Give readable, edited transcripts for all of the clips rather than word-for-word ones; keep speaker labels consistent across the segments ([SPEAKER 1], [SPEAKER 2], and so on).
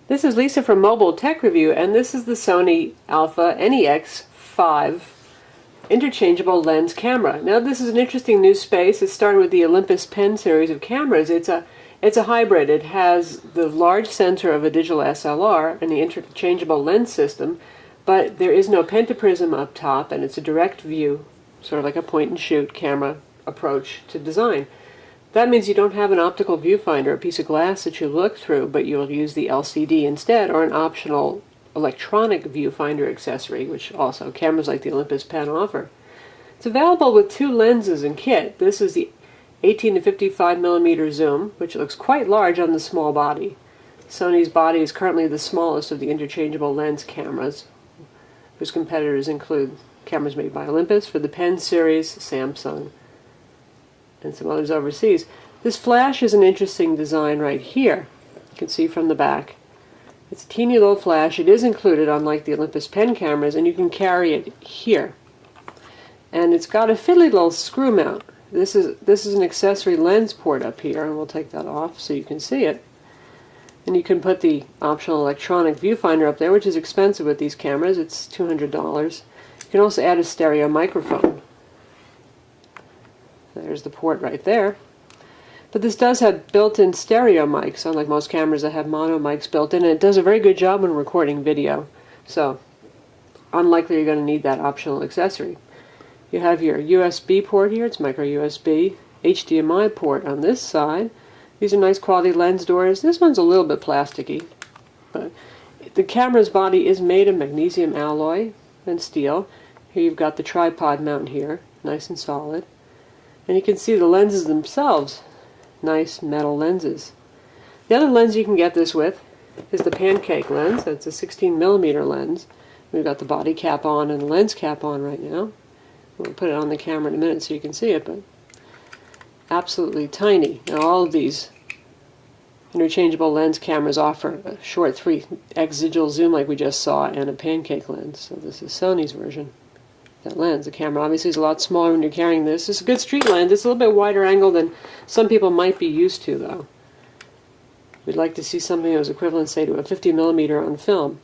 [SPEAKER 1] This is Lisa from Mobile Tech Review, and this is the Sony Alpha NEX 5 interchangeable lens camera. Now this is an interesting new space. It started with the Olympus Pen series of cameras. It's a hybrid. It has the large sensor of a digital SLR and the interchangeable lens system, but there is no pentaprism up top, and it's a direct view, sort of like a point-and-shoot camera approach to design. That means you don't have an optical viewfinder, a piece of glass that you look through, but you'll use the LCD instead, or an optional electronic viewfinder accessory, which also cameras like the Olympus Pen offer. It's available with two lenses in kit. This is the 18 to 55 millimeter zoom, which looks quite large on the small body. Sony's body is currently the smallest of the interchangeable lens cameras, whose competitors include cameras made by Olympus for the Pen series, Samsung, and some others overseas. This flash is an interesting design right here. You can see from the back. It's a teeny little flash. It is included, unlike the Olympus Pen cameras, and you can carry it here. And it's got a fiddly little screw mount. This is an accessory lens port up here, and we'll take that off so you can see it. And you can put the optional electronic viewfinder up there, which is expensive with these cameras. It's $200. You can also add a stereo microphone. There's the port right there. But this does have built-in stereo mics, unlike most cameras that have mono mics built in, and it does a very good job when recording video. So, unlikely you're going to need that optional accessory. You have your USB port here, it's micro USB, HDMI port on this side. These are nice quality lens doors. This one's a little bit plasticky, but the camera's body is made of magnesium alloy and steel. Here you've got the tripod mount here, nice and solid. And you can see the lenses themselves, nice metal lenses. The other lens you can get this with is the pancake lens. That's a 16 millimeter lens. We've got the body cap on and the lens cap on right now. We'll put it on the camera in a minute so you can see it, but absolutely tiny. Now all of these interchangeable lens cameras offer a short 3x digital zoom like we just saw, and a pancake lens. So this is Sony's version. That lens. The camera obviously is a lot smaller when you're carrying this. It's a good street lens. It's a little bit wider angle than some people might be used to, though. We'd like to see something that was equivalent, say, to a 50 millimeter on film.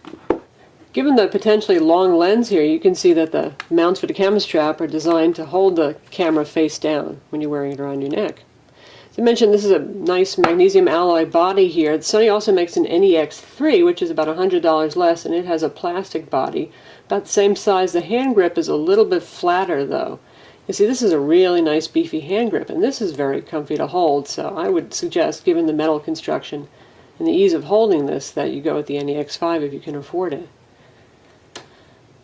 [SPEAKER 1] Given the potentially long lens here, you can see that the mounts for the camera strap are designed to hold the camera face down when you're wearing it around your neck. As I mentioned, this is a nice magnesium alloy body here. Sony also makes an NEX 3, which is about $100 less, and it has a plastic body, about the same size. The hand grip is a little bit flatter, though. You see, this is a really nice beefy hand grip, and this is very comfy to hold, so I would suggest, given the metal construction and the ease of holding this, that you go with the NEX 5 if you can afford it.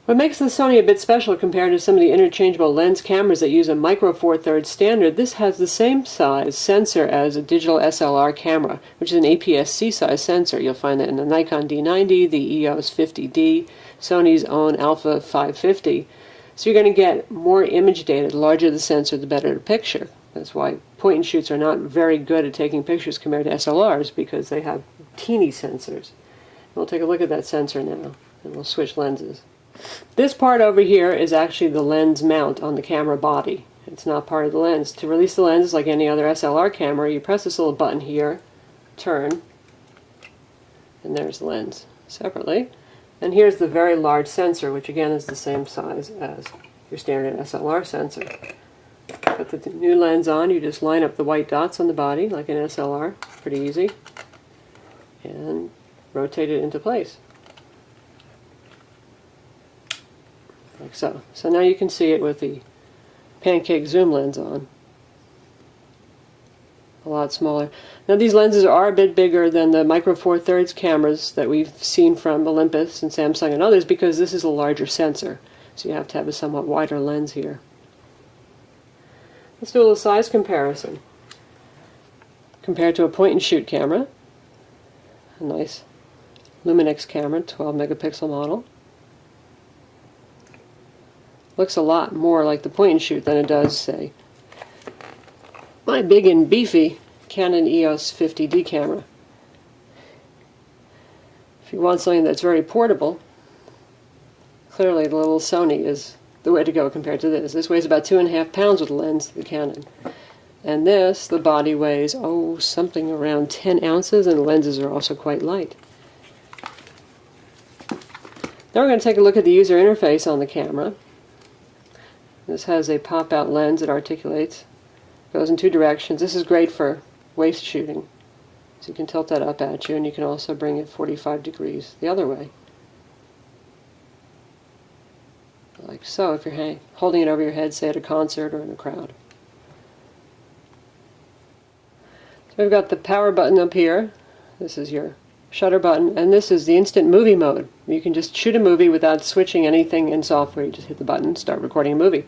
[SPEAKER 1] What makes the Sony a bit special compared to some of the interchangeable lens cameras that use a micro Four Thirds standard, this has the same size sensor as a digital SLR camera, which is an APS-C size sensor. You'll find that in the Nikon D90, the EOS 50D, Sony's own Alpha 550. So you're going to get more image data. The larger the sensor, the better the picture. That's why point-and-shoots are not very good at taking pictures compared to SLRs, because they have teeny sensors. We'll take a look at that sensor now, and we'll switch lenses. This part over here is actually the lens mount on the camera body. It's not part of the lens. To release the lens, like any other SLR camera, you press this little button here, turn, and there's the lens separately. And here's the very large sensor, which again is the same size as your standard SLR sensor. Put the new lens on, you just line up the white dots on the body like an SLR, pretty easy, and rotate it into place. Like so. So now you can see it with the pancake zoom lens on. A lot smaller. Now these lenses are a bit bigger than the micro Four Thirds cameras that we've seen from Olympus and Samsung and others, because this is a larger sensor. So you have to have a somewhat wider lens here. Let's do a little size comparison. Compared to a point-and-shoot camera, a nice Lumix camera, 12 megapixel model. Looks a lot more like the point-and-shoot than it does, say, my big and beefy Canon EOS 50D camera. If you want something that's very portable, clearly the little Sony is the way to go compared to this. This weighs about 2.5 pounds with the lens, the Canon. And this, the body weighs, something around 10 ounces, and the lenses are also quite light. Then we're going to take a look at the user interface on the camera. This has a pop-out lens that articulates. Goes in two directions. This is great for waist shooting. So you can tilt that up at you, and you can also bring it 45 degrees the other way. Like so, if you're holding it over your head, say at a concert or in a crowd. So we've got the power button up here. This is your shutter button, and this is the instant movie mode. You can just shoot a movie without switching anything in software. You just hit the button and start recording a movie.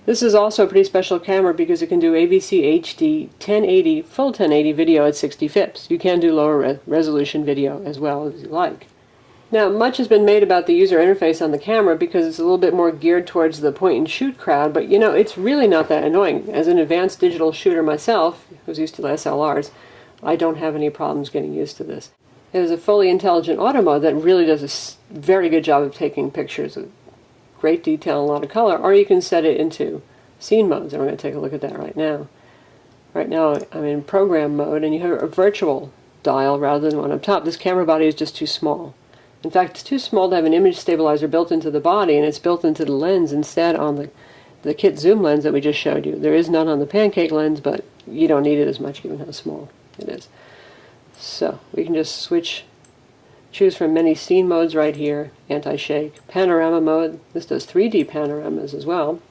[SPEAKER 1] This is also a pretty special camera because it can do AVC HD 1080, full 1080 video at 60 fps. You can do lower resolution video as well as you like. Now, much has been made about the user interface on the camera because it's a little bit more geared towards the point-and-shoot crowd, but you know, it's really not that annoying. As an advanced digital shooter myself, who's used to SLRs, I don't have any problems getting used to this. It is a fully intelligent auto mode that really does a very good job of taking pictures of great detail and a lot of color, or you can set it into scene modes, and we're going to take a look at that right now. Right now I'm in program mode, and you have a virtual dial rather than one up top. This camera body is just too small. In fact, it's too small to have an image stabilizer built into the body, and it's built into the lens instead on the kit zoom lens that we just showed you. There is none on the pancake lens, but you don't need it as much given how small it is. So we can just choose from many scene modes right here. Anti-shake, panorama mode. This does 3D panoramas as well.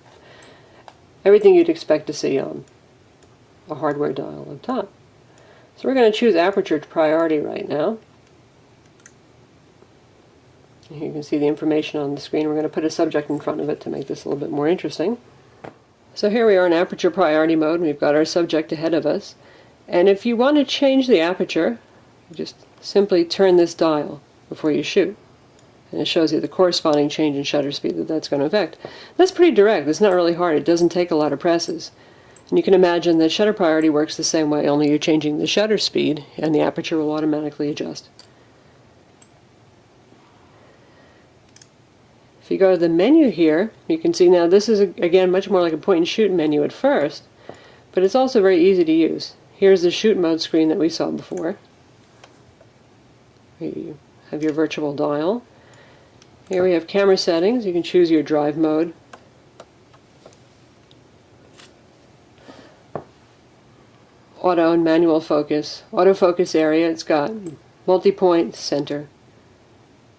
[SPEAKER 1] Everything you'd expect to see on a hardware dial up top. So we're going to choose aperture priority right now. You can see the information on the screen. We're going to put a subject in front of it to make this a little bit more interesting. So here we are in aperture priority mode, and we've got our subject ahead of us. And if you want to change the aperture, you just simply turn this dial before you shoot. And it shows you the corresponding change in shutter speed that's going to affect. That's pretty direct. It's not really hard. It doesn't take a lot of presses. And you can imagine that shutter priority works the same way, only you're changing the shutter speed, and the aperture will automatically adjust. If you go to the menu here, you can see now this is, again, much more like a point-and-shoot menu at first, but it's also very easy to use. Here's the shoot mode screen that we saw before. Here you have your virtual dial. Here we have camera settings. You can choose your drive mode. Auto and manual focus. Autofocus area, it's got multi-point, center,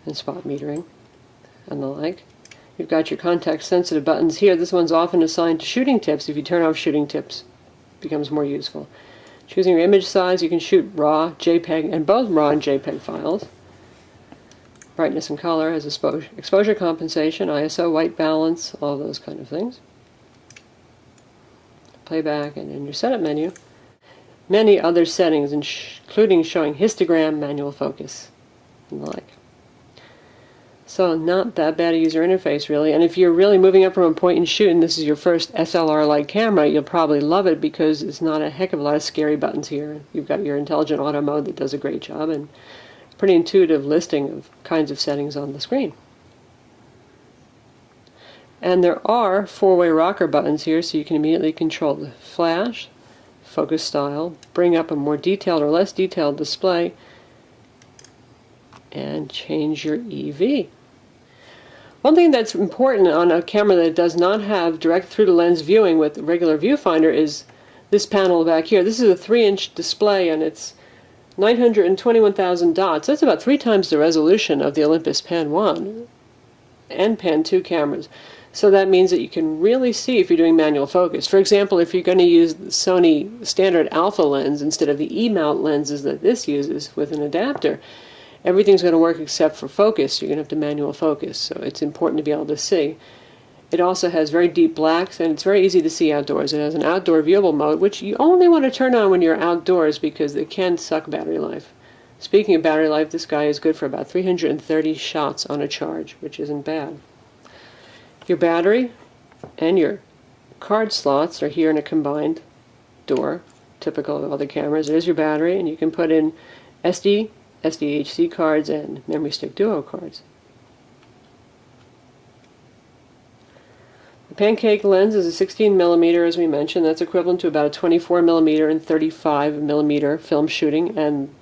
[SPEAKER 1] and spot metering, and the like. You've got your context-sensitive buttons here. This one's often assigned to shooting tips. If you turn off shooting tips, it becomes more useful. Choosing your image size, you can shoot RAW, JPEG, and both RAW and JPEG files. Brightness and color has exposure compensation, ISO, white balance, all those kind of things. Playback, and in your setup menu, many other settings, including showing histogram, manual focus, and the like. So not that bad a user interface, really. And if you're really moving up from a point and shoot, and this is your first SLR-like camera, you'll probably love it because it's not a heck of a lot of scary buttons here. You've got your intelligent auto mode that does a great job, and pretty intuitive listing of kinds of settings on the screen. And there are four-way rocker buttons here, so you can immediately control the flash, focus style, bring up a more detailed or less detailed display, and change your EV. One thing that's important on a camera that does not have direct through-the-lens viewing with the regular viewfinder is this panel back here. This is a 3-inch display, and it's 921,000 dots. That's about 3 times the resolution of the Olympus Pan 1 and Pan 2 cameras. So that means that you can really see if you're doing manual focus. For example, if you're going to use the Sony standard alpha lens instead of the E-mount lenses that this uses with an adapter, everything's going to work except for focus. You're going to have to manual focus, so it's important to be able to see. It also has very deep blacks, and it's very easy to see outdoors. It has an outdoor viewable mode, which you only want to turn on when you're outdoors because it can suck battery life. Speaking of battery life, this guy is good for about 330 shots on a charge, which isn't bad. Your battery and your card slots are here in a combined door, typical of other cameras. There's your battery, and you can put in SD, SDHC cards, and memory stick duo cards. The pancake lens is a 16mm, as we mentioned. That's equivalent to about a 24mm and 35mm film shooting, and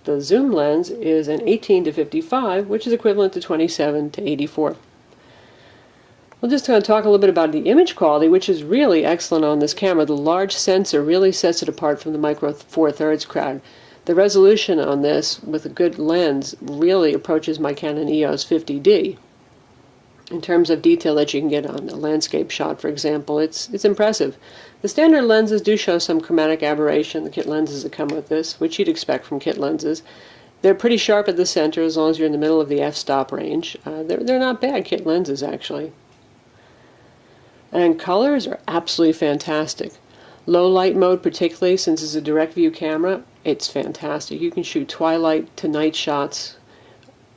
[SPEAKER 1] The zoom lens is an 18 to 55, which is equivalent to 27 to 84. We're just going to talk a little bit about the image quality, which is really excellent on this camera. The large sensor really sets it apart from the Micro Four Thirds crowd. The resolution on this, with a good lens, really approaches my Canon EOS 50D. In terms of detail that you can get on a landscape shot, for example, it's impressive. The standard lenses do show some chromatic aberration, the kit lenses that come with this, which you'd expect from kit lenses. They're pretty sharp at the center as long as you're in the middle of the f-stop range. They're not bad kit lenses, actually. And colors are absolutely fantastic. Low light mode, particularly since it's a direct view camera, it's fantastic. You can shoot twilight to night shots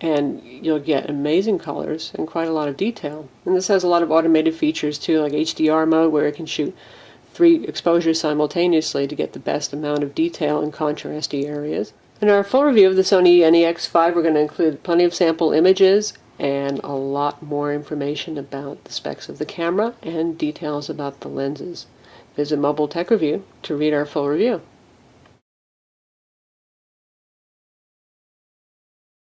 [SPEAKER 1] and you'll get amazing colors and quite a lot of detail. And this has a lot of automated features too, like HDR mode, where it can shoot 3 exposures simultaneously to get the best amount of detail in contrasty areas. In our full review of the Sony NEX5, we're going to include plenty of sample images and a lot more information about the specs of the camera and details about the lenses. Visit Mobile Tech Review to read our full review.